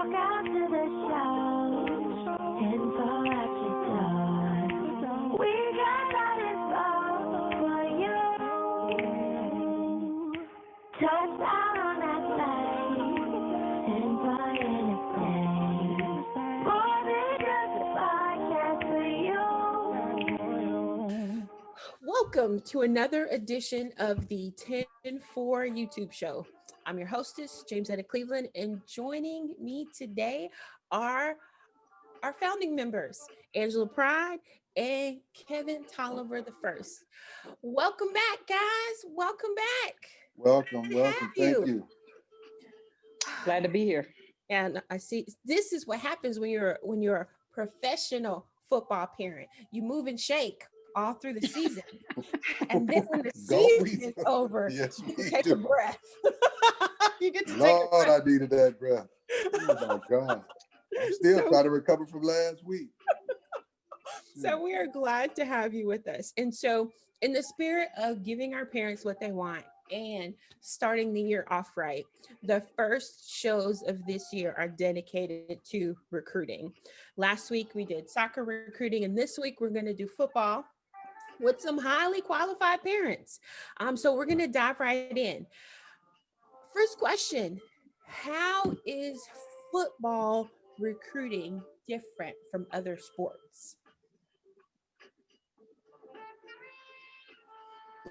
walk out to the show and fall at your door. We got that info for you. Touchdown on that plane and buy anything. More than just a podcast for you. Welcome to another edition of the 10-4 YouTube show. I'm your hostess, Jamesetta Cleveland, and joining me today are our founding members, Angela Pride and Kevin Toliver I. Welcome back, guys. Welcome back. Welcome, Good to welcome. have Thank you. you. Glad to be here. And I see this is what happens when you're a professional football parent. You move and shake all through the season. And then when the season is over, Yes, you we take do. a breath. You get to take a Lord, breath. I needed that breath. Oh my God. I'm still So- trying to recover from last week. So we are glad to have you with us. And so in the spirit of giving our parents what they want and starting the year off right, the first shows of this year are dedicated to recruiting. Last week we did soccer recruiting, and this week we're going to do football with some highly qualified parents. So we're going to dive right in. First question, how is football recruiting different from other sports?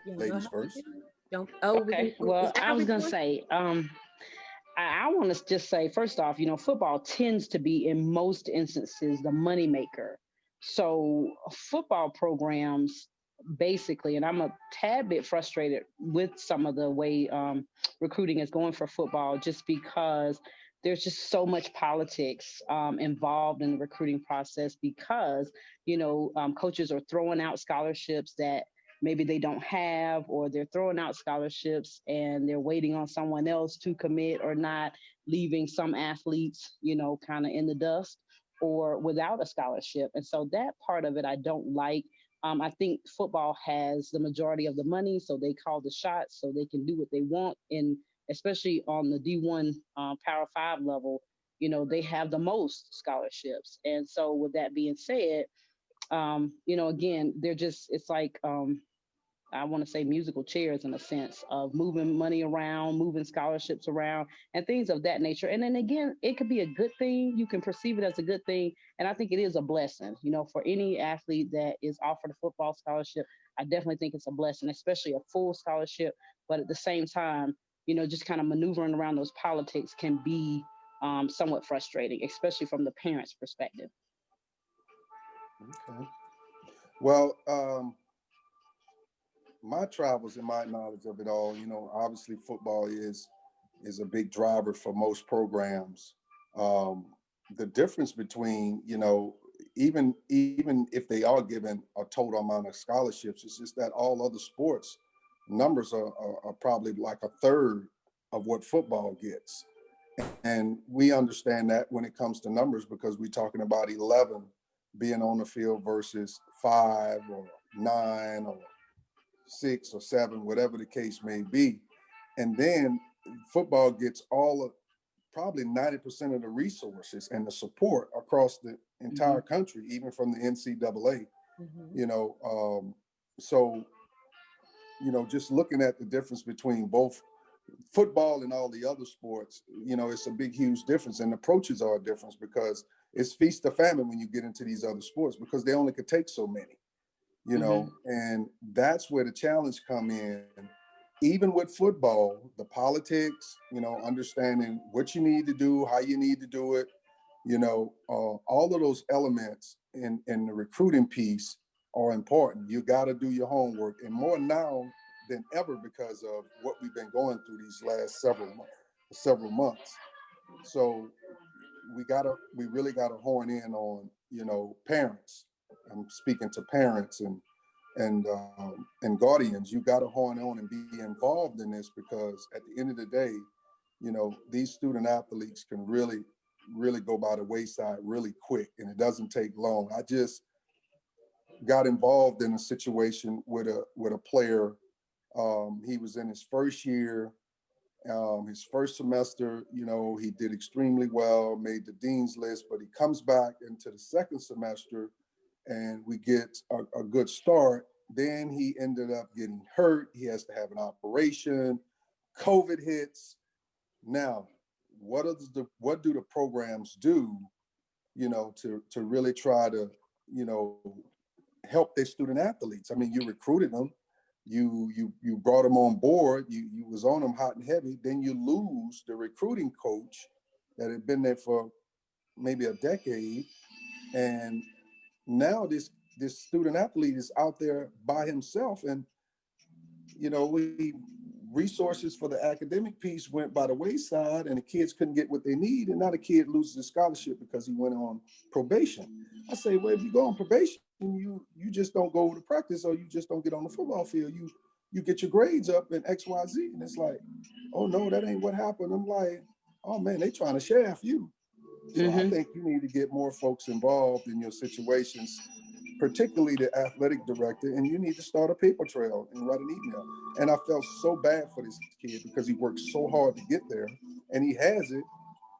You know Ladies how we first. do? Don't. Oh, Okay. is Well, that I how was we gonna doing? say, I want to just say, first off, football tends to be in most instances the moneymaker. So football programs basically, and I'm a tad bit frustrated with some of the way recruiting is going for football, just because there's just so much politics involved in the recruiting process because, coaches are throwing out scholarships that maybe they don't have, or they're throwing out scholarships and they're waiting on someone else to commit or not, leaving some athletes, kind of in the dust or without a scholarship. And so that part of it, I don't like. I think football has the majority of the money, so they call the shots, so they can do what they want. And especially on the D1 Power 5 level, they have the most scholarships. And so with that being said, again, it's like, I want to say musical chairs in a sense of moving money around, moving scholarships around, and things of that nature. And then again, it could be a good thing. You can perceive it as a good thing. And I think it is a blessing, for any athlete that is offered a football scholarship. I definitely think it's a blessing, especially a full scholarship. But at the same time, just kind of maneuvering around those politics can be somewhat frustrating, especially from the parents' perspective. Okay. Well, my travels and my knowledge of it all, obviously football is a big driver for most programs. The difference between, even if they are given a total amount of scholarships, it's just that all other sports numbers are probably like a third of what football gets. And we understand that when it comes to numbers, because we're talking about 11 being on the field versus 5 or 9 or 6 or 7, whatever the case may be. And then football gets all of probably 90% of the resources and the support across the entire country, even from the NCAA. So, just looking at the difference between both football and all the other sports, it's a big, huge difference. And approaches are a difference because it's feast or famine when you get into these other sports, because they only could take so many. And that's where the challenge come in. Even with football, the politics, understanding what you need to do, how you need to do it, all of those elements in the recruiting piece are important. You got to do your homework, and more now than ever because of what we've been going through these last several months. So we really gotta horn in on, parents. I'm speaking to parents and guardians. You got to horn on and be involved in this, because at the end of the day, these student athletes can really, really go by the wayside really quick, and it doesn't take long. I just got involved in a situation with a player. He was in his first year, His first semester, he did extremely well, made the dean's list, but he comes back into the second semester and we get a good start. Then he ended up getting hurt. He has to have an operation. COVID hits. Now, what do the programs do, to really try to, you know, help their student athletes? I mean, you recruited them, you brought them on board, you was on them hot and heavy. Then you lose the recruiting coach that had been there for maybe a decade, and now this student athlete is out there by himself, and we resources for the academic piece went by the wayside, and the kids couldn't get what they need, and now the kid loses his scholarship because he went on probation. I say, well, if you go on probation, you just don't go to practice, or you just don't get on the football field. You get your grades up in XYZ, and it's like, oh no, that ain't what happened. I'm like, oh man, they trying to shaft you. So I think you need to get more folks involved in your situations, particularly the athletic director, and you need to start a paper trail and write an email. And I felt so bad for this kid because he worked so hard to get there, and he has it.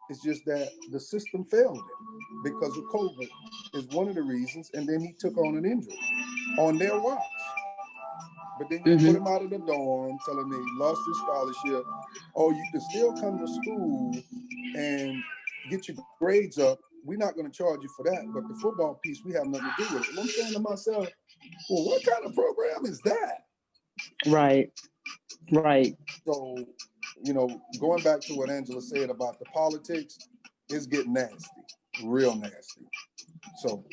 It's just that the system failed him because of COVID is one of the reasons, and then he took on an injury on their watch. But then you put him out of the dorm, telling him he lost his scholarship. Oh, you can still come to school and get your grades up. We're not going to charge you for that. But the football piece, we have nothing to do with it. And I'm saying to myself, well, what kind of program is that? Right. So, going back to what Angela said about the politics, it's getting nasty, real nasty. So,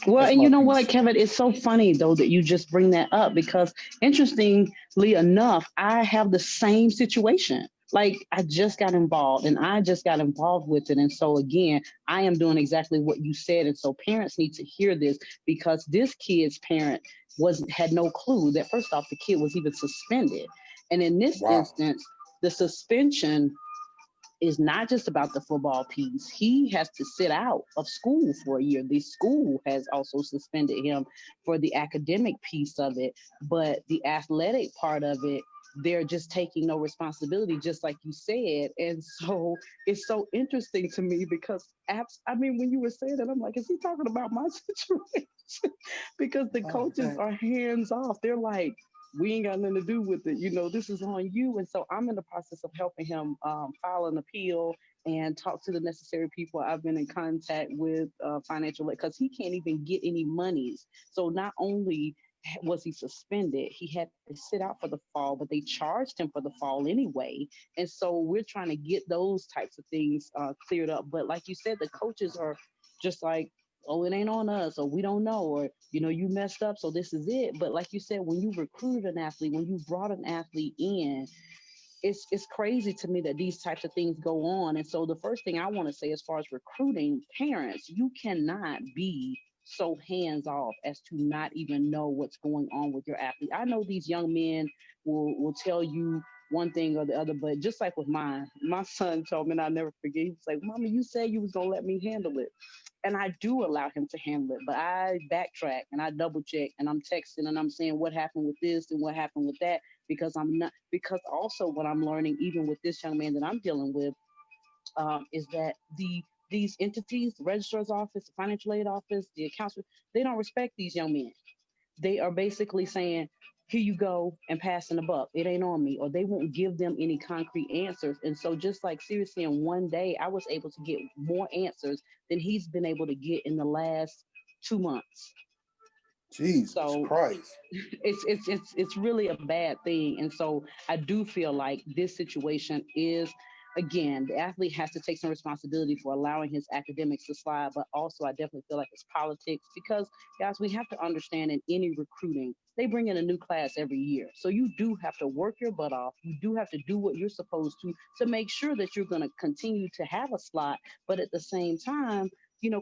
well, that's and my you know piece. what, Kevin, it's so funny though that you just bring that up, because interestingly enough, I have the same situation. Like, I just got involved and I just got involved with it. And so again, I am doing exactly what you said. And so parents need to hear this, because this kid's parent had no clue that first off, the kid was even suspended. And in this Wow. instance, the suspension is not just about the football piece. He has to sit out of school for a year. The school has also suspended him for the academic piece of it, but the athletic part of it, they're just taking no responsibility, just like you said. And so it's so interesting to me because, I mean, when you were saying that, I'm like, is he talking about my situation? Because the Oh, coaches are hands off. They're like, we ain't got nothing to do with it. This is on you. And so I'm in the process of helping him file an appeal and talk to the necessary people. I've been in contact with financial, because he can't even get any monies. So not only was he suspended, he had to sit out for the fall, but they charged him for the fall anyway. And so we're trying to get those types of things cleared up. But like you said, the coaches are just like, oh, it ain't on us, or we don't know, or you messed up, so this is it. But like you said, when you recruited an athlete, when you brought an athlete in, it's crazy to me that these types of things go on. And so the first thing I want to say, as far as recruiting parents, you cannot be so hands off as to not even know what's going on with your athlete. I know these young men will tell you one thing or the other, but just like with mine, my son told me, and I'll never forget, he was like, Mama, you said you was gonna let me handle it. And I do allow him to handle it, but I backtrack and I double check, and I'm texting and I'm saying what happened with this and what happened with that, because I'm not, because also what I'm learning, even with this young man that I'm dealing with, is that these entities, the registrar's office, the financial aid office, the accounts, they don't respect these young men. They are basically saying, here you go, and passing the buck. It ain't on me. Or they won't give them any concrete answers. And so just like, seriously, in one day, I was able to get more answers than he's been able to get in the last 2 months. Jesus So Christ. it's really a bad thing. And so I do feel like this situation is, again, the athlete has to take some responsibility for allowing his academics to slide, but also I definitely feel like it's politics, because guys, we have to understand, in any recruiting, they bring in a new class every year. So you do have to work your butt off. You do have to do what you're supposed to make sure that you're going to continue to have a slot. But at the same time,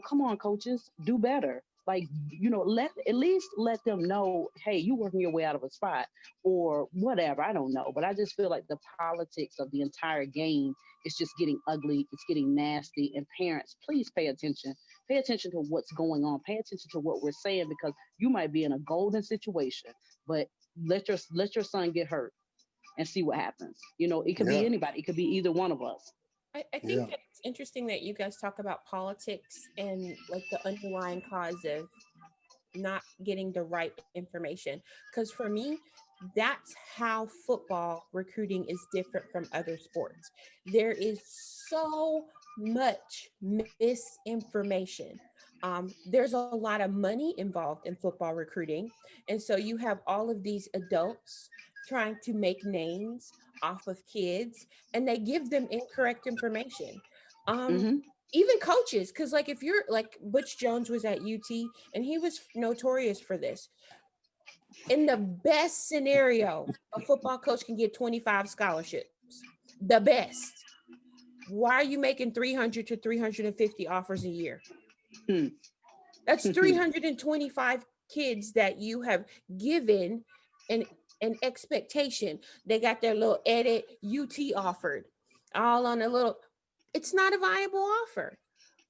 come on, coaches, do better. Like, let at least let them know, hey, you working your way out of a spot or whatever. I don't know. But I just feel like the politics of the entire game is just getting ugly. It's getting nasty. And parents, please pay attention. Pay attention to what's going on. Pay attention to what we're saying, because you might be in a golden situation, but let your son get hurt. and see what happens. It could be Yeah, anybody. It could be either one of us. I think yeah, that it's interesting that you guys talk about politics and like the underlying cause of not getting the right information. Because for me, that's how football recruiting is different from other sports. There is so much misinformation. There's a lot of money involved in football recruiting. And so you have all of these adults trying to make names off of kids and they give them incorrect information. Um, Hmm. Even coaches, because like if you're like Butch Jones was at UT and he was notorious for this. In the best scenario, a football coach can get 25 scholarships. The best. Why are you making 300 to 350 offers a year? Hmm. That's 325 kids that you have given an an expectation. They got their little edit UT offered, all on a little. It's not a viable offer.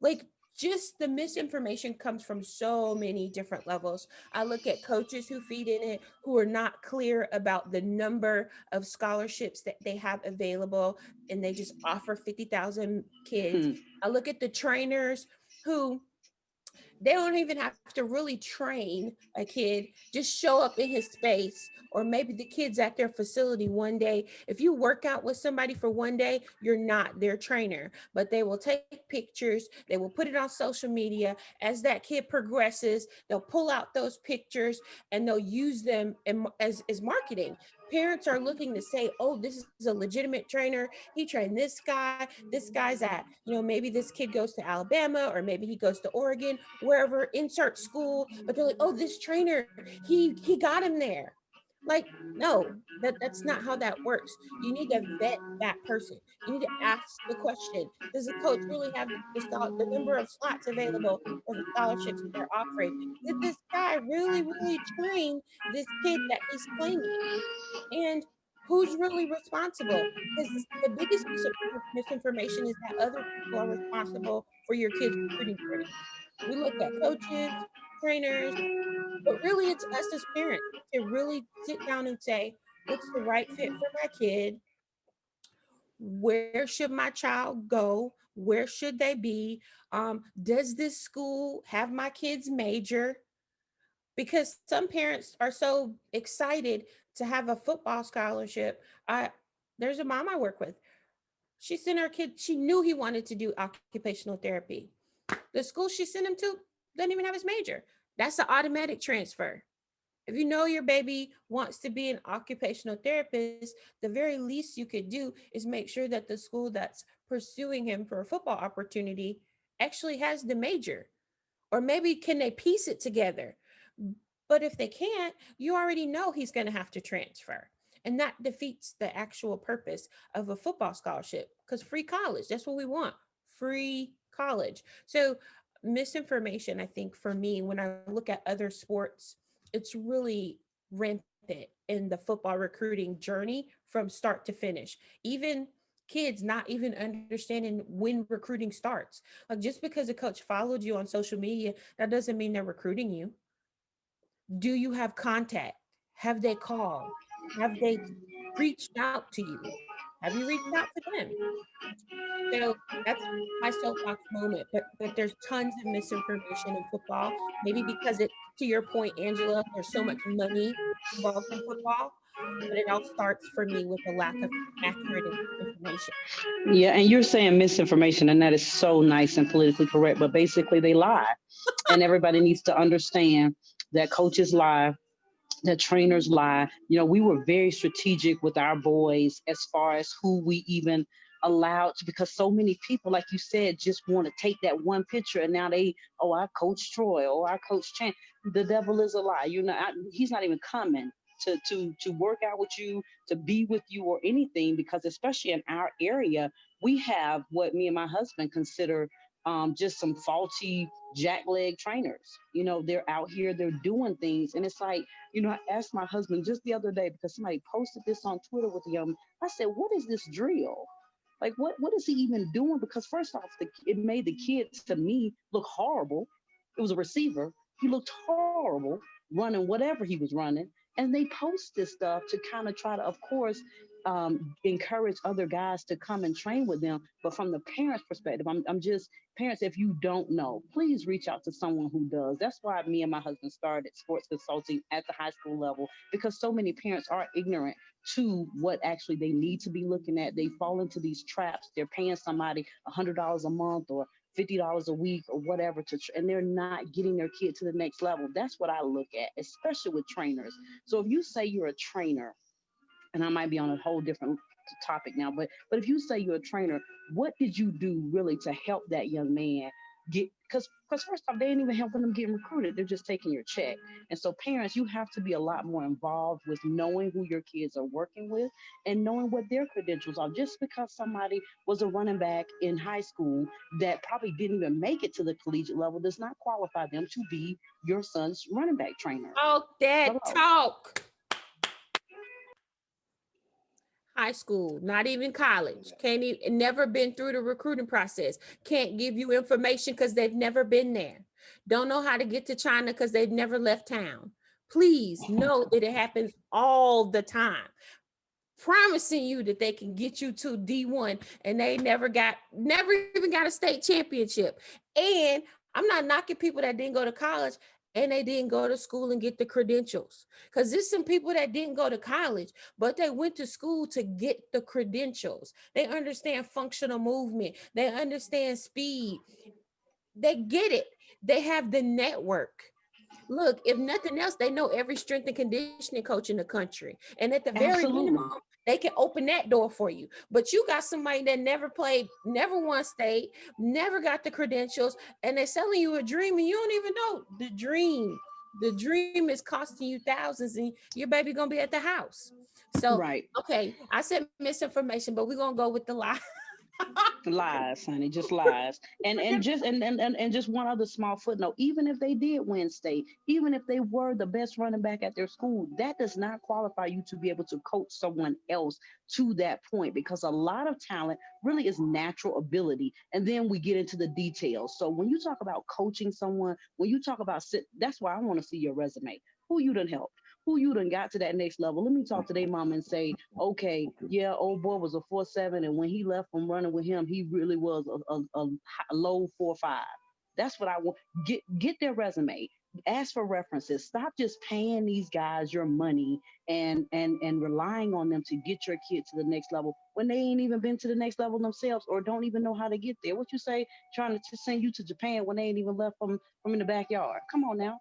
Like just the misinformation comes from so many different levels. I look at coaches who feed in it who are not clear about the number of scholarships that they have available and they just offer 50,000 kids. Hmm. I look at the trainers who they don't even have to really train a kid, just show up in his space, or maybe the kids at their facility one day. If you work out with somebody for one day, you're not their trainer, but they will take pictures, they will put it on social media. As that kid progresses, they'll pull out those pictures and they'll use them as marketing. Parents are looking to say, oh, this is a legitimate trainer. He trained this guy's at, maybe this kid goes to Alabama or maybe he goes to Oregon, wherever, insert school, but they're like, oh, this trainer, he got him there. Like, no, that's not how that works. You need to vet that person. You need to ask the question: does the coach really have the number of slots available for the scholarships that they're offering? Did this guy really train this kid that he's claiming? And who's really responsible? Because the biggest piece of misinformation is that other people are responsible for your kids' recruiting journey. We look at coaches, trainers, but really it's us as parents to really sit down and say, what's the right fit for my kid? Where should my child go? Where should they be? Does this school have my kids major? Because some parents are so excited to have a football scholarship. There's a mom I work with. She sent her kid, she knew he wanted to do occupational therapy. The school she sent him to doesn't even have his major. That's an automatic transfer. If you know your baby wants to be an occupational therapist, the very least you could do is make sure that the school that's pursuing him for a football opportunity actually has the major. Or maybe can they piece it together? But if they can't, you already know he's going to have to transfer. And that defeats the actual purpose of a football scholarship because free college, that's what we want, free college. So, misinformation, I think, for me, when I look at other sports, it's really rampant in the football recruiting journey from start to finish. Even kids not even understanding when recruiting starts. Like just because a coach followed you on social media, that doesn't mean they're recruiting you. Do you have contact? Have they called? Have they reached out to you? Have you reached out to them? So that's my soapbox moment. But there's tons of misinformation in football. Maybe because it, to your point, Angela, there's so much money involved in football, but it all starts for me with a lack of accurate information. Yeah, and you're saying misinformation, and that is so nice and politically correct, but basically they lie. And everybody needs to understand that coaches lie, that trainers lie. We were very strategic with our boys as far as who we even allowed to, because so many people, like you said, just want to take that one picture and now they, oh, I coach Troy or I coach Chan. The devil is a lie. He's not even coming to work out with you, to be with you or anything, because especially in our area, we have what me and my husband consider just some faulty jackleg trainers. They're out here, they're doing things, and it's like, I asked my husband just the other day because somebody posted this on Twitter with him. I said, "What is this drill? Like, what is he even doing?" Because first off, it made the kid to me look horrible. It was a receiver. He looked horrible running whatever he was running, and they post this stuff to kind of try to, of course, encourage other guys to come and train with them. But from the parents' perspective, I'm just parents. If you don't know, please reach out to someone who does. That's why me and my husband started sports consulting at the high school level, because so many parents are ignorant to what actually they need to be looking at. They fall into these traps. They're paying somebody $100 a month or $50 a week or whatever and they're not getting their kid to the next level. That's what I look at, especially with trainers. So if you say you're a trainer, and I might be on a whole different topic now, but if you say you're a trainer, what did you do really to help that young man get, because first off, they ain't even helping them get recruited, they're just taking your check. And so parents, you have to be a lot more involved with knowing who your kids are working with and knowing what their credentials are. Just because somebody was a running back in high school that probably didn't even make it to the collegiate level does not qualify them to be your son's running back trainer. Talk that Hello. talk. High school, not even college, can't even, never been through the recruiting process, can't give you information because they've never been there, don't know how to get to China because they've never left town. Please know that it happens all the time. Promising you that they can get you to D1 and they never even got a state championship. And I'm not knocking people that didn't go to college and they didn't go to school and get the credentials, because there's some people that didn't go to college but they went to school to get the credentials. They understand functional movement, they understand speed, they get it, they have the network. Look, if nothing else, they know every strength and conditioning coach in the country. And at the very Absolutely. minimum, they can open that door for you. But you got somebody that never played, never won state, never got the credentials, and they're selling you a dream and you don't even know the dream. The dream is costing you thousands and your baby gonna be at the house. So, Right. okay, I said misinformation, but we're gonna go with the lie. Lies, honey, just lies. And just one other small footnote. Even if they did win state, even if they were the best running back at their school, that does not qualify you to be able to coach someone else to that point, because a lot of talent really is natural ability. And then we get into the details. So when you talk about coaching someone, when you talk about that's why I want to see your resume. Who you done helped? Who you done got to that next level? Let me talk to their mom and say, okay, yeah, old boy was a 4.7, and when he left from running with him, he really was a low 4.5. That's what I want. Get their resume. Ask for references. Stop just paying these guys your money and relying on them to get your kid to the next level when they ain't even been to the next level themselves or don't even know how to get there. What you say, trying to send you to Japan when they ain't even left from in the backyard? Come on now.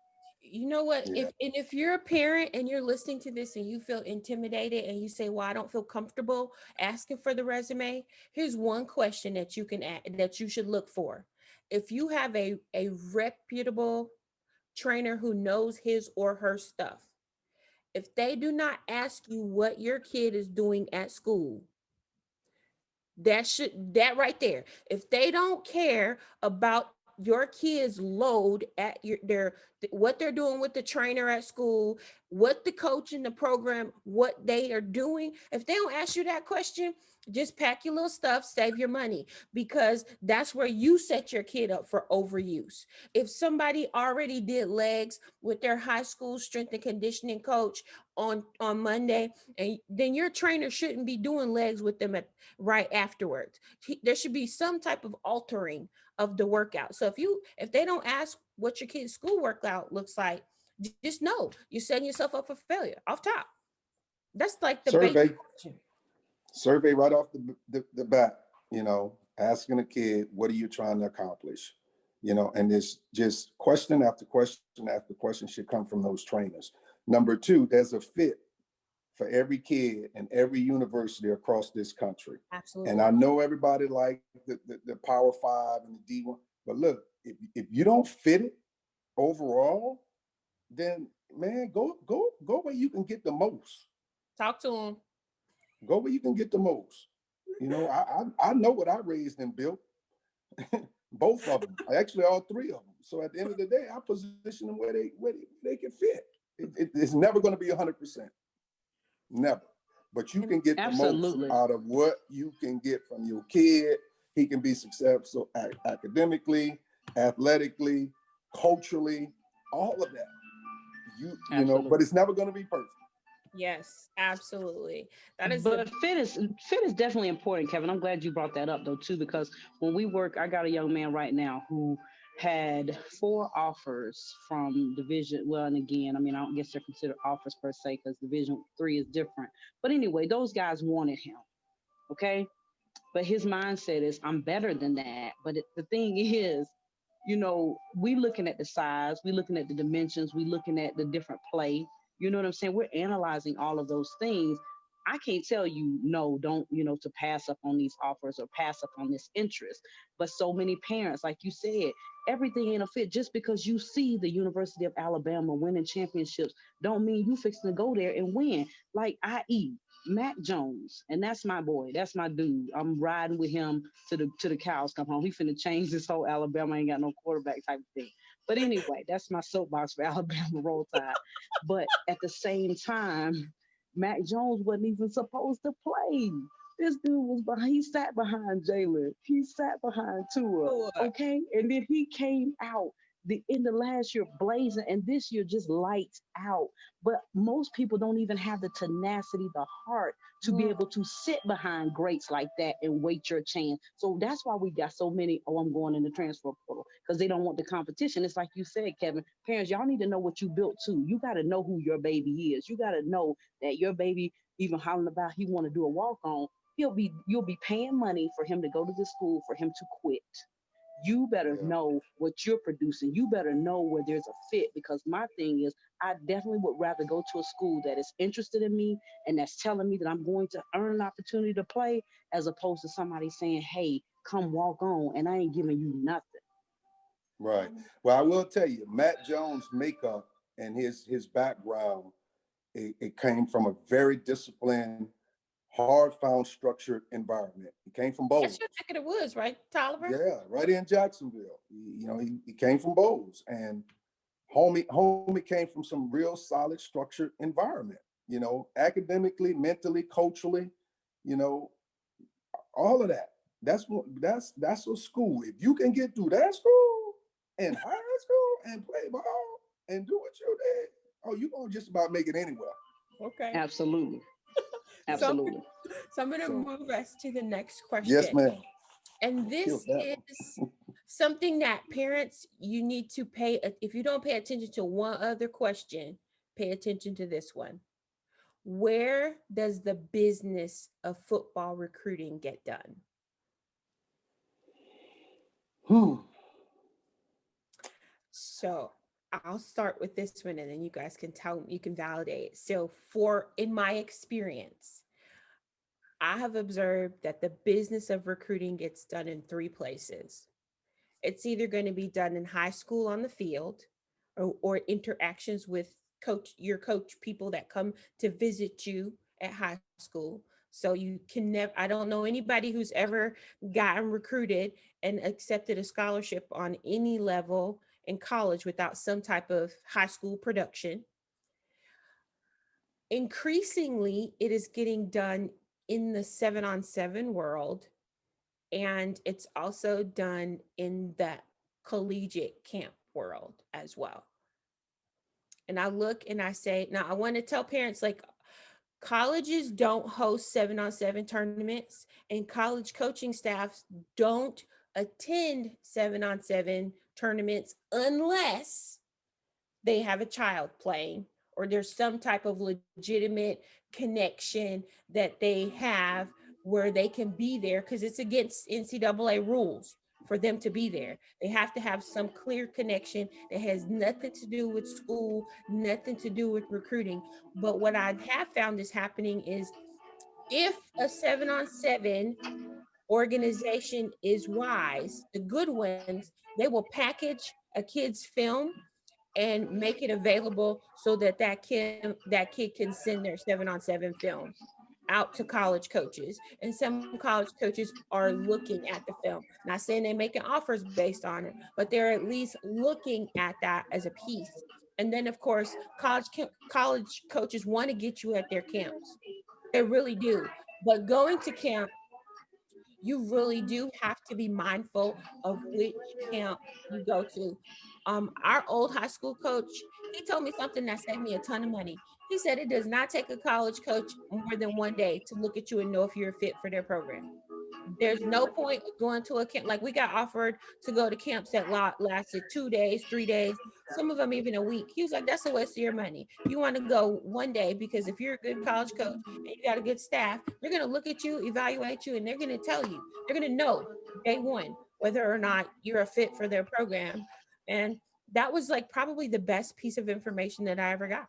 You know what? Yeah. If you're a parent and you're listening to this and you feel intimidated and you say, "Well, I don't feel comfortable asking for the resume," here's one question that you can that you should look for. If you have a reputable trainer who knows his or her stuff, if they do not ask you what your kid is doing at school, that right there, if they don't care about your kids load at their what they're doing with the trainer at school, what the coach in the program, what they are doing, if they don't ask you that question, just pack your little stuff, save your money, because that's where you set your kid up for overuse. If somebody already did legs with their high school strength and conditioning coach on Monday, and then your trainer shouldn't be doing legs with them right afterwards. There should be some type of altering of the workout. So if they don't ask what your kid's school workout looks like, just know you're setting yourself up for failure off top. That's like the Survey. basic question. Survey right off the bat, asking a kid, what are you trying to accomplish? And it's just question after question after question should come from those trainers. Number two, there's a fit for every kid and every university across this country. Absolutely. And I know everybody like the Power 5 and the D1, but look, if you don't fit it overall, then man, go where you can get the most. Talk to them. Go where you can get the most. I know what I raised and built, both of them, actually all three of them. So at the end of the day, I position them where they can fit. It's never going to be 100%, never. But you can get Absolutely. the most out of what you can get from your kid. He can be successful academically, athletically, culturally, all of that. But it's never going to be perfect. Yes, absolutely. That is the But fit is definitely important, Kevin. I'm glad you brought that up though too, because when we work, I got a young man right now who had four offers from division. Well, and again, I mean, I don't guess they're considered offers per se because division 3 is different. But anyway, those guys wanted him. Okay, but his mindset is I'm better than that. But the thing is, we looking at the size, we looking at the dimensions, we looking at the different play. You know what I'm saying? We're analyzing all of those things. I can't tell you no, don't, to pass up on these offers or pass up on this interest. But so many parents, like you said, everything ain't a fit. Just because you see the University of Alabama winning championships don't mean you fixing to go there and win. Like, i.e., Mac Jones, and that's my boy. That's my dude. I'm riding with him to the cows come home. He finna change this whole Alabama ain't got no quarterback type of thing. But anyway, that's my soapbox for Alabama Roll Tide. But at the same time, Mac Jones wasn't even supposed to play. This dude was behind. He sat behind Jalen. He sat behind Tua. Tua. Okay, and then he came out the end of last year blazing, and this year just lights out. But most people don't even have the tenacity, the heart to be able to sit behind greats like that and wait your chance. So that's why we got so many, oh, I'm going in the transfer portal, because they don't want the competition. It's like you said, Kevin, parents, y'all need to know what you built too. You got to know who your baby is. You got to know that your baby, even hollering about he want to do a walk on, you'll be paying money for him to go to the school for him to quit. You better Yeah. know what you're producing. You better know where there's a fit, because my thing is I definitely would rather go to a school that is interested in me and that's telling me that I'm going to earn an opportunity to play, as opposed to somebody saying, hey, come walk on, and I ain't giving you nothing. Right. Well, I will tell you, Matt Jones' makeup and his background, it came from a very disciplined, hard found, structured environment. He came from That's Bowles. your neck of the woods, right, Tolliver? Yeah, right in Jacksonville. He came from Bowles, and homie came from some real solid, structured environment. Academically, mentally, culturally, you know, all of that. That's a school. If you can get through that school and high school and play ball and do what you did, oh, you're gonna just about make it anywhere. Okay. Absolutely. So, I'm- Absolutely. so I'm going to So move us to the next yes, question. ma'am. And Killed this that is one. something that parents, you need to if you don't pay attention to one other question, pay attention to this one. Where does the business of football recruiting get done? Hmm. So I'll start with this one and then you guys can you can validate. So, in my experience, I have observed that the business of recruiting gets done in three places. It's either going to be done in high school on the field, or interactions with your coach, people that come to visit you at high school. So you can never, I don't know anybody who's ever gotten recruited and accepted a scholarship on any level in college without some type of high school production. Increasingly, it is getting done in the 7-on-7 world, and it's also done in the collegiate camp world as well. And I look and I say, now I want to tell parents, like, colleges don't host 7-on-7 tournaments, and college coaching staffs don't attend 7-on-7 tournaments unless they have a child playing or there's some type of legitimate connection that they have where they can be there, because it's against NCAA rules for them to be there. They have to have some clear connection that has nothing to do with school, nothing to do with recruiting. But what I have found is happening is, if a 7-on-7 organization is wise, the good ones, they will package a kid's film and make it available so that that kid can send their 7-on-7 film out to college coaches. And some college coaches are looking at the film, not saying they're making offers based on it, but they're at least looking at that as a piece. And then of course, college coaches want to get you at their camps. They really do. But going to camp, You really do have to be mindful of which camp you go to. Our old high school coach, he told me something that saved me a ton of money. He said it does not take a college coach more than one day to look at you and know if you're fit for their program. There's no point of going to a camp. Like we got offered to go to camps that lasted 2 days, 3 days, some of them even a week. He was like, that's a waste of your money. You want to go one day because if you're a good college coach and you got a good staff, they're going to look at you, evaluate you, and they're going to tell you, they're going to know day one whether or not you're a fit for their program. And that was like probably the best piece of information that I ever got.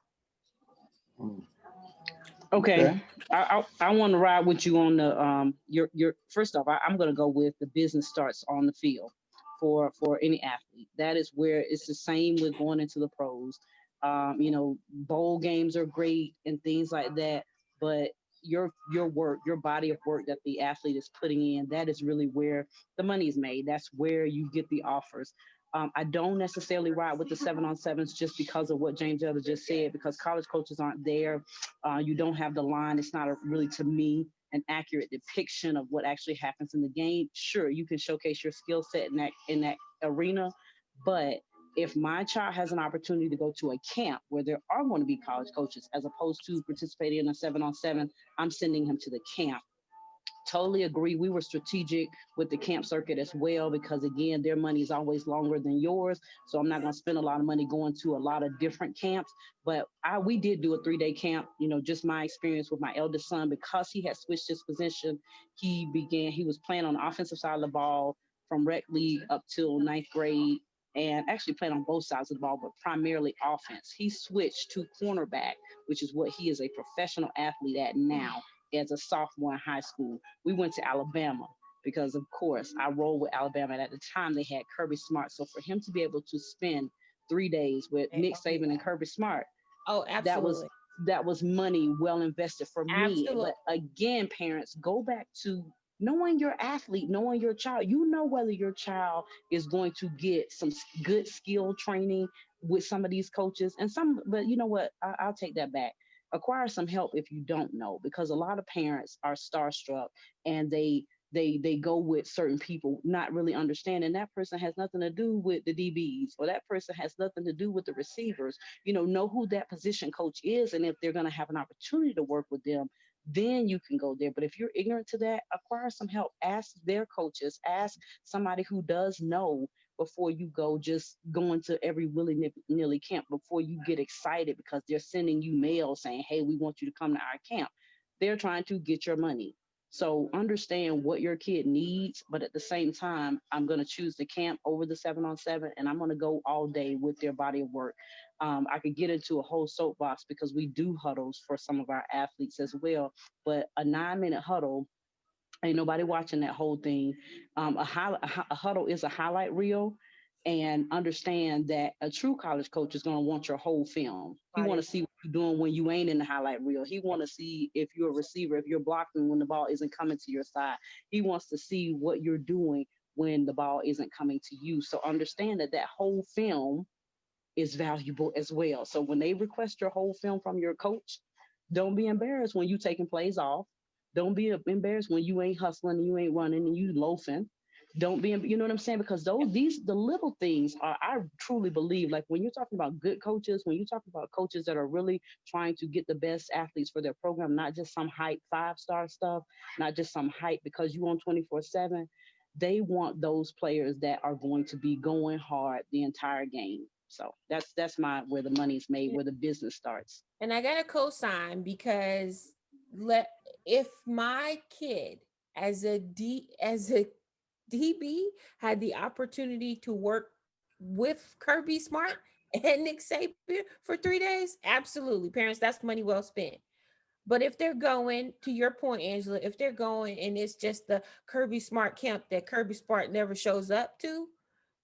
Mm. Okay, Okay. I want to ride with you on the your first off. I'm going to go with the business starts on the field for any athlete. That is where it's the same with going into the pros. Bowl games are great and things like that, but your work, your body of work that the athlete is putting in, that is really where the money is made. That's where you get the offers. I don't necessarily ride with the 7-on-7s just because of what James Elder just said, because college coaches aren't there. You don't have the line. It's not really, to me, an accurate depiction of what actually happens in the game. Sure, you can showcase your skill set in that arena, but if my child has an opportunity to go to a camp where there are going to be college coaches, as opposed to participating in a 7-on-7, I'm sending him to the camp. Totally agree. We were strategic with the camp circuit as well, because again, their money is always longer than yours. So I'm not going to spend a lot of money going to a lot of different camps. But we did do a 3-day camp. Just my experience with my eldest son, because he had switched his position. He was playing on the offensive side of the ball from rec league up till ninth grade, and actually playing on both sides of the ball, but primarily offense. He switched to cornerback, which is what he is a professional athlete at now, as a sophomore in high school. We went to Alabama because, of course, I rolled with Alabama. And at the time, they had Kirby Smart. So for him to be able to spend 3 days with Nick Saban and Kirby Smart, Oh, that was absolutely. that was money well invested for me. Absolutely. But again, parents, go back to knowing your athlete, knowing your child. You know whether your child is going to get some good skill training with some of these coaches, and some. But you know what? I'll take that back. Acquire some help if you don't know, because a lot of parents are starstruck, and they go with certain people, not really understanding that person has nothing to do with the DBs, or that person has nothing to do with the receivers. Know who that position coach is, and if they're going to have an opportunity to work with them, then you can go there. But if you're ignorant to that, acquire some help. Ask their coaches, ask somebody who does know, before you go just going to every willy-nilly camp, before you get excited because they're sending you mail saying, hey, we want you to come to our camp. They're trying to get your money. So understand what your kid needs, but at the same time, I'm going to choose the camp over the 7-on-7, and I'm going to go all day with their body of work. I could get into a whole soapbox because we do huddles for some of our athletes as well, but a 9-minute huddle, ain't nobody watching that whole thing. A huddle is a highlight reel, and understand that a true college coach is going to want your whole film. He want to see what you're doing when you ain't in the highlight reel. He want to see if you're a receiver, if you're blocking when the ball isn't coming to your side. He wants to see what you're doing when the ball isn't coming to you. So understand that that whole film is valuable as well. So when they request your whole film from your coach, don't be embarrassed when you taking plays off. Don't be embarrassed when you ain't hustling and you ain't running and you loafing. Don't be, you know what I'm saying? Because the little things are, I truly believe, like when you're talking about good coaches, when you're talking about coaches that are really trying to get the best athletes for their program, not just some hype 5-star stuff, not just some hype because you on 24/7. They want those players that are going to be going hard the entire game. So that's my where the money's made, where the business starts. And I got a cosign because let if my kid as a DB had the opportunity to work with Kirby Smart and Nick Saban for 3 days, absolutely, parents, that's money well spent. But if they're going, to your point, Angela, if they're going and it's just the Kirby Smart camp that Kirby Smart never shows up to,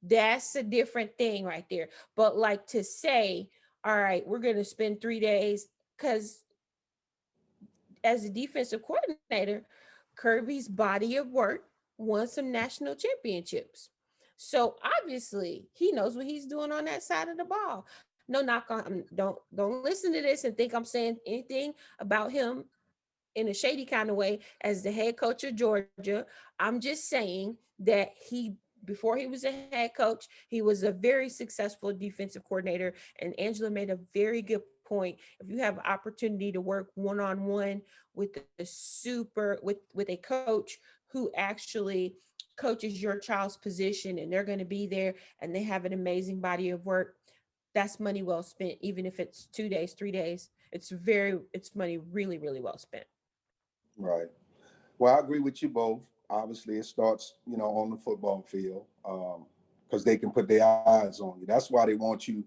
that's a different thing right there. But like to say, all right, we're going to spend 3 days, because as a defensive coordinator, Kirby's body of work won some national championships. So obviously he knows what he's doing on that side of the ball. No knock on, don't listen to this and think I'm saying anything about him in a shady kind of way as the head coach of Georgia. I'm just saying that before he was a head coach, he was a very successful defensive coordinator. And Angela made a very good point. If you have opportunity to work one-on-one with a with a coach who actually coaches your child's position, and they're going to be there and they have an amazing body of work, that's money well spent. Even if it's 2 days, 3 days, it's money really, really well spent. Right. Well, I agree with you both. Obviously, it starts, on the football field, because they can put their eyes on you. That's why they want you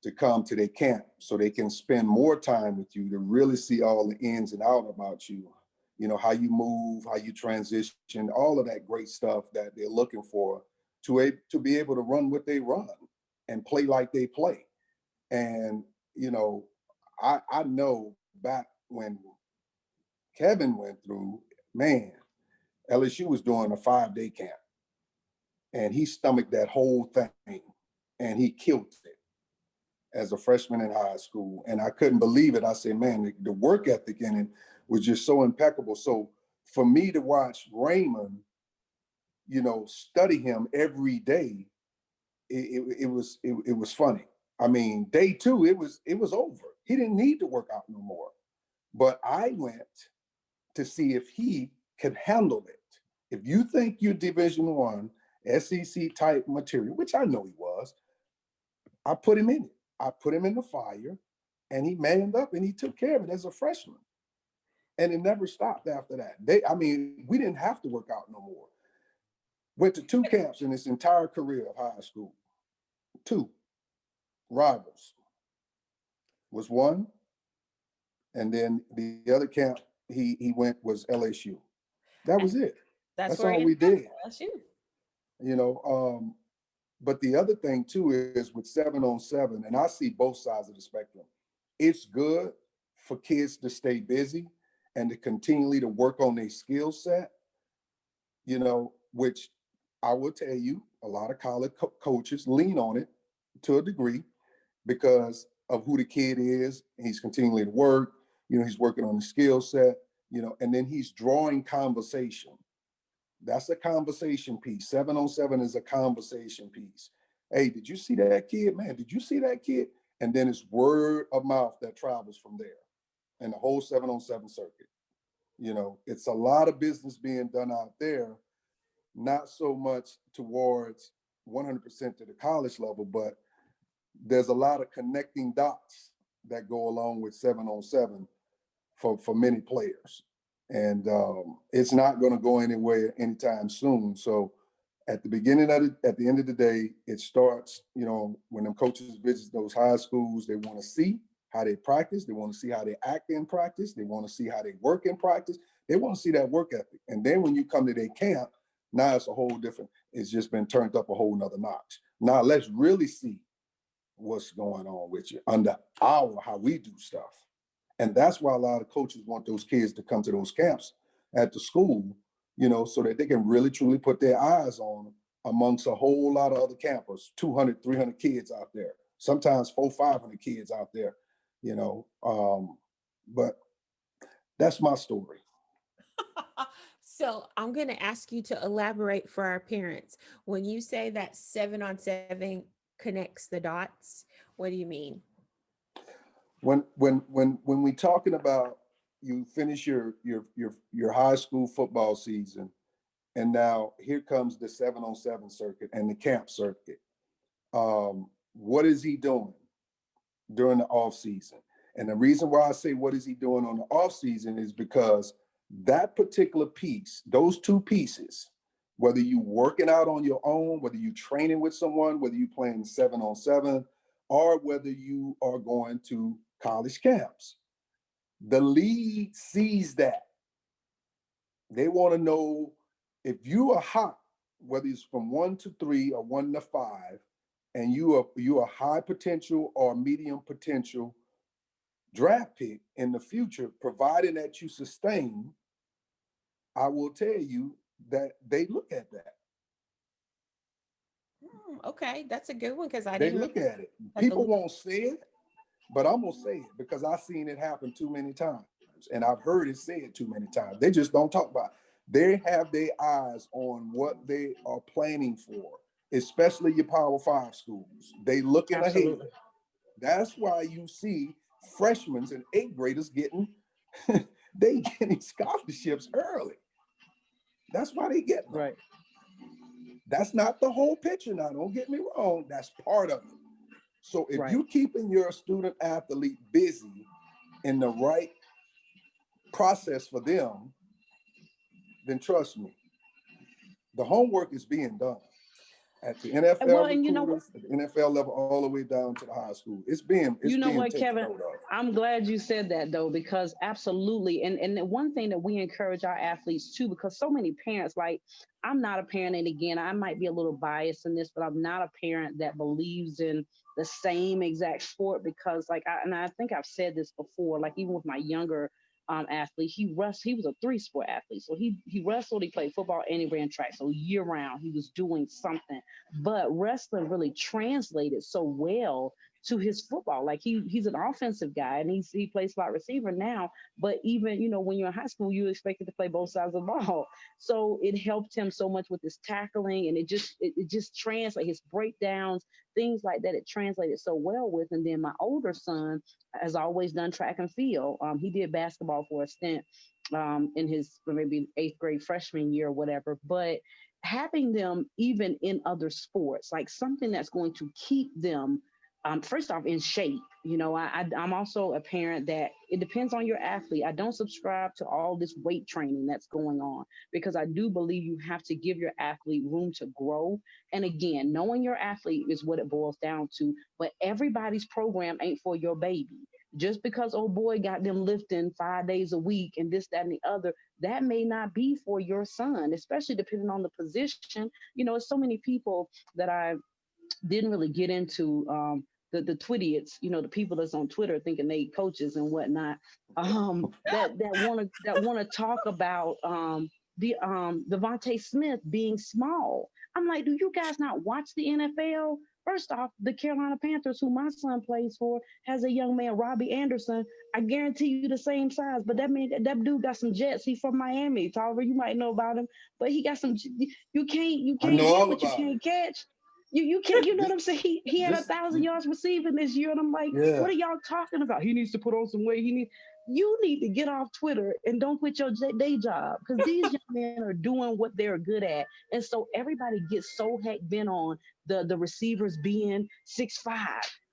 to come to their camp so they can spend more time with you to really see all the ins and out about you. How you move, how you transition, all of that great stuff that they're looking for to be able to run what they run and play like they play. And I know back when Kevin went through, man, LSU was doing a 5-day camp, and he stomached that whole thing, and he killed it as a freshman in high school. And I couldn't believe it. I said, man, the work ethic in it was just so impeccable. So for me to watch Raymond, study him every day, it was funny. I mean, day 2, it was over. He didn't need to work out no more. But I went to see if he could handle it. If you think you're Division I, SEC type material, which I know he was, I put him in it. I put him in the fire, and he manned up and he took care of it as a freshman. And it never stopped after that. We didn't have to work out no more. Went to 2 camps in his entire career of high school. 2 rivals was one, and then the other camp he went was LSU. That was it. That's That's where all he we ended up. did. LSU. You know, but the other thing too is with 7-on-7, and I see both sides of the spectrum. It's good for kids to stay busy and to continually to work on their skill set, which I will tell you, a lot of college coaches lean on it to a degree because of who the kid is. He's continually to work, he's working on the skill set, and then he's drawing conversation. That's a conversation piece. 7-on-7 is a conversation piece. Hey, did you see that kid? Man, did you see that kid? And then it's word of mouth that travels from there and the whole 7-on-7 circuit. It's a lot of business being done out there, not so much towards 100% to the college level, but there's a lot of connecting dots that go along with 7-on-7 for many players. And it's not going to go anywhere anytime soon. So at the end of the day, it starts, when them coaches visit those high schools, they want to see how they practice. They want to see how they act in practice. They want to see how they work in practice. They want to see that work ethic. And then when you come to their camp, now it's a whole different, it's just been turned up a whole nother notch. Now let's really see what's going on with you under how we do stuff. And that's why a lot of coaches want those kids to come to those camps at the school, so that they can really truly put their eyes on them amongst a whole lot of other campers, 200, 300 kids out there, sometimes 400, 500 kids out there, but that's my story. So I'm going to ask you to elaborate for our parents. When you say that 7-on-7 connects the dots, what do you mean? When we talking about you finish your high school football season, and now here comes the 7-on-7 circuit and the camp circuit. What is he doing during the off season? And the reason why I say what is he doing on the off season is because that particular piece, those 2 pieces, whether you working out on your own, whether you training with someone, whether you playing 7-on-7, or whether you are going to college camps, the league sees that. They want to know if you are hot, whether it's from 1 to 3 or 1 to 5, and you are high potential or medium potential draft pick in the future, providing that you sustain, I will tell you that they look at that. Okay, that's a good one because I They didn't look really at it. at the People won't say it, but I'm gonna say it because I've seen it happen too many times. times, and I've heard it said too many times. They just don't talk about it. They have their eyes on what they are planning for, especially your Power Five schools. They looking ahead. Absolutely. That's why you see freshmen and eighth graders getting they getting scholarships early. That's why they get them. Right. That's not the whole picture now. Don't get me wrong. That's part of it. So if Right. you keeping your student athlete busy in the right process for them, then trust me, the homework is being done at the Well, NFL and you know what? recruiters, at the NFL level, all the way down to the high school. It's being You know what, taken Kevin? note of. I'm glad you said that though, because absolutely. And the one thing that we encourage our athletes too, because so many parents, like I'm not a parent, and again, I might be a little biased in this, but I'm not a parent that believes in the same exact sport because I think I've said this before, like even with my younger athlete, he was a three sport athlete. So he wrestled, he played football, and he ran track. So year round, he was doing something. But wrestling really translated so well to his football. Like he's an offensive guy and he plays slot receiver now. But even, when you're in high school, you expected to play both sides of the ball. So it helped him so much with his tackling, and it just translates his breakdowns, things like that. It translated so well with. And then my older son has always done track and field. He did basketball for a stint in his maybe eighth grade freshman year or whatever. But having them even in other sports, like something that's going to keep them first off in shape. I'm also a parent that it depends on your athlete. I don't subscribe to all this weight training that's going on because I do believe you have to give your athlete room to grow. And again, knowing your athlete is what it boils down to, but everybody's program ain't for your baby. Just because old boy got them lifting 5 days a week and this, that, and the other, that may not be for your son, especially depending on the position. It's so many people that I didn't really get into the Twitiots, the people that's on Twitter thinking they coaches and whatnot, that want to talk about Devontae Smith being small. I'm like, do you guys not watch the NFL? First off, the Carolina Panthers, who my son plays for, has a young man, Robbie Anderson. I guarantee you the same size, but that dude got some jets. He's from Miami. Toliver, you might know about him, but he got some. You I can't know hit all what you about it. can't catch. You can't, you know what This, I'm saying? He had this, 1,000 yards receiving this year, and I'm like, yeah. what are y'all talking about? He needs to put on some weight. You need to get off Twitter and don't quit your day job, because these young men are doing what they're good at. And so everybody gets so heck bent on the receivers being 6'5".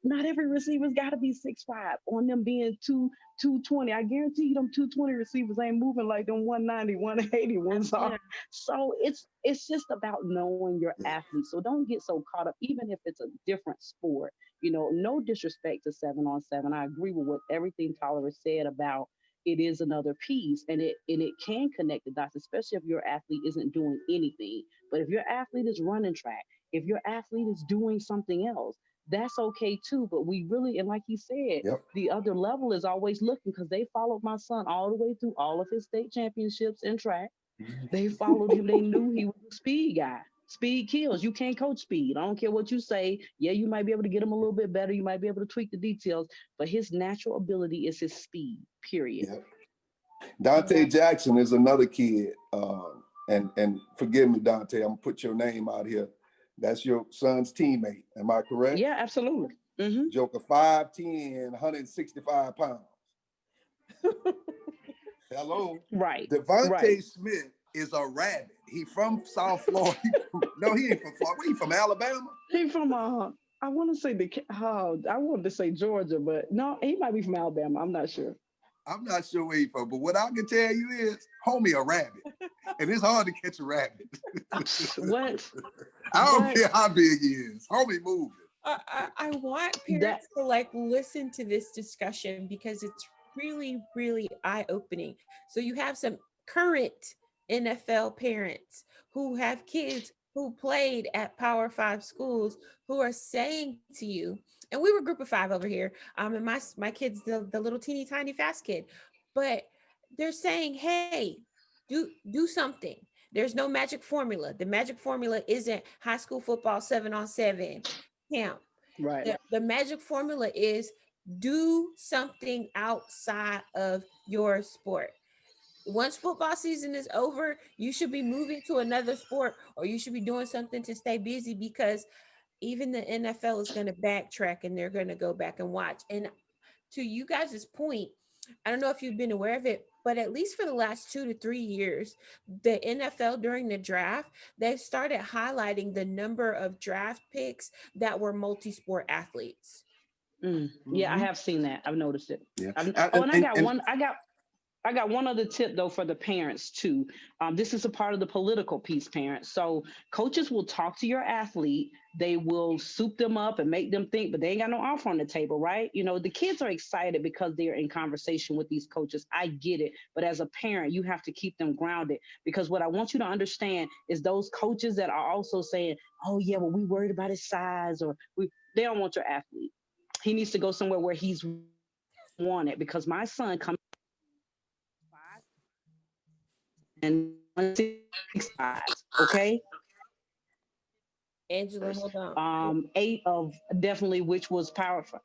Not every receiver's got to be 6'5". On them being 220. I guarantee you them 220 receivers ain't moving like them 190, 180 ones are. So it's just about knowing your athlete. So don't get so caught up, even if it's a different sport. No disrespect to 7-on-7. I agree with what everything Tyler said about it is another piece, and it can connect the dots, especially if your athlete isn't doing anything. But if your athlete is running track, if your athlete is doing something else, that's okay too. But we really, and like he said, Yep. the other level is always looking, because they followed my son all the way through all of his state championships in track. They followed him. They knew he was a speed guy. Speed kills. You can't coach speed. I don't care what you say. Yeah, you might be able to get him a little bit better. You might be able to tweak the details, but his natural ability is his speed, period. Yep. Dante Jackson is another kid. And forgive me, Dante, I'm gonna put your name out here. That's your son's teammate. Am I correct? Yeah, absolutely. Mm-hmm. Joker 5'10", 165 pounds. Hello. Right. Right. Devontae Smith is a rabbit. He from South Florida. No, he ain't from Florida. Where he from? Alabama? He from I want to say I wanted to say Georgia, but no, he might be from Alabama. I'm not sure. I'm not sure where he from, but what I can tell you is, homie, a rabbit. And it's hard to catch a rabbit. What? I don't care how big he is. Homie moving. I want parents to listen to this discussion, because it's really, really eye-opening. So you have some current NFL parents who have kids who played at Power Five schools, who are saying to you, and we were group of five over here, and my kid's the little teeny tiny fast kid, but they're saying, hey, do something. There's no magic formula. The magic formula isn't high school football 7-on-7 camp. Right. The magic formula is Do something outside of your sport. Once football season is over, you should be moving to another sport, or you should be doing something to stay busy, because even the NFL is going to backtrack and they're going to go back and watch. And to you guys' point, I don't know if you've been aware of it, but at least for the last 2 to 3 years, the NFL during the draft, they've started highlighting the number of draft picks that were multi-sport athletes. Yeah, I Mm-hmm. have seen that. I've noticed it. Yeah. Oh, and I got And one. I got one other tip though for the parents too. This is a part of the political piece, parents. So coaches will talk to your athlete. They will soup them up and make them think, but they ain't got no offer on the table, right? You know, the kids are excited because they're in conversation with these coaches. I get it. But as a parent, you have to keep them grounded, because what I want you to understand is those coaches that are also saying, oh yeah, well, we worried about his size, or they don't want your athlete. He needs to go somewhere where he's wanted, because my son comes and 165, okay? Angela, hold on. Eight of definitely, which was powerful.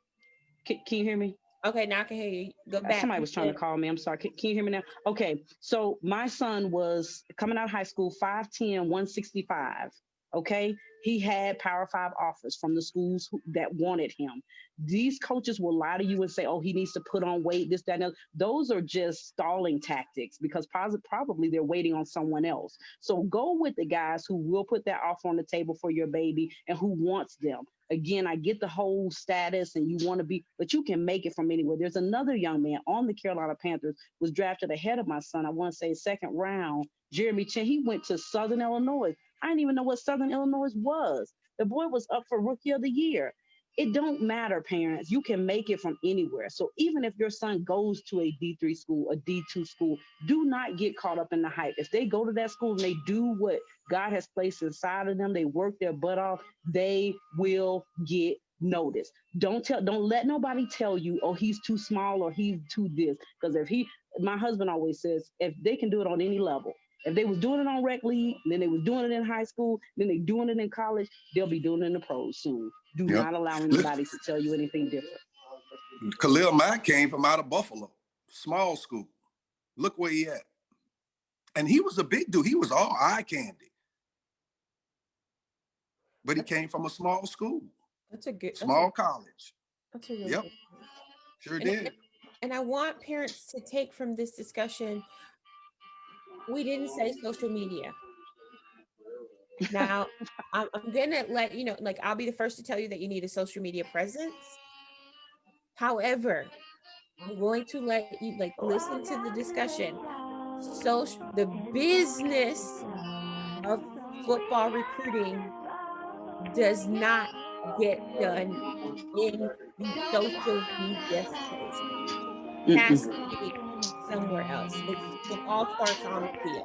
Can you hear me? Okay, now I can hear you. Go back. Somebody You was trying to said call me. I'm sorry. Can you hear me now? Okay. So my son was coming out of high school, 5'10", 165. Okay. He had Power Five offers from the schools that wanted him. These coaches will lie to you and say, oh, he needs to put on weight, this, that, and other. Those are just stalling tactics, because probably they're waiting on someone else. So go with the guys who will put that offer on the table for your baby and who wants them. Again, I get the whole status and you want to be, but you can make it from anywhere. There's another young man on the Carolina Panthers, was drafted ahead of my son. I want to say second round, Jeremy Chin. He went to Southern Illinois. I didn't even know what Southern Illinois was. The boy was up for Rookie of the Year. It don't matter, parents. You can make it from anywhere. So even if your son goes to a D3 school, a D2 school, do not get caught up in the hype. If they go to that school and they do what God has placed inside of them, they work their butt off, they will get noticed. Don't let nobody tell you, oh, he's too small or he's too this. Because my husband always says, if they can do it on any level, if they was doing it on rec league, then they was doing it in high school, then they doing it in college, they'll be doing it in the pros soon. Do yep. not allow anybody to tell you anything different. Khalil Mack came from out of Buffalo, small school. Look where he at. And he was a big dude. He was all eye candy. But he came from a small school. that's a good Small college. that's a really Yep. good point. Sure And, did. and I want parents to take from this discussion, we didn't say social media. Now, I'm gonna let you know, like, I'll be the first to tell you that you need a social media presence. However, I'm going to let you like listen to the discussion. The business of football recruiting does not get done in the social media space. It has to be somewhere else. It all starts on the field.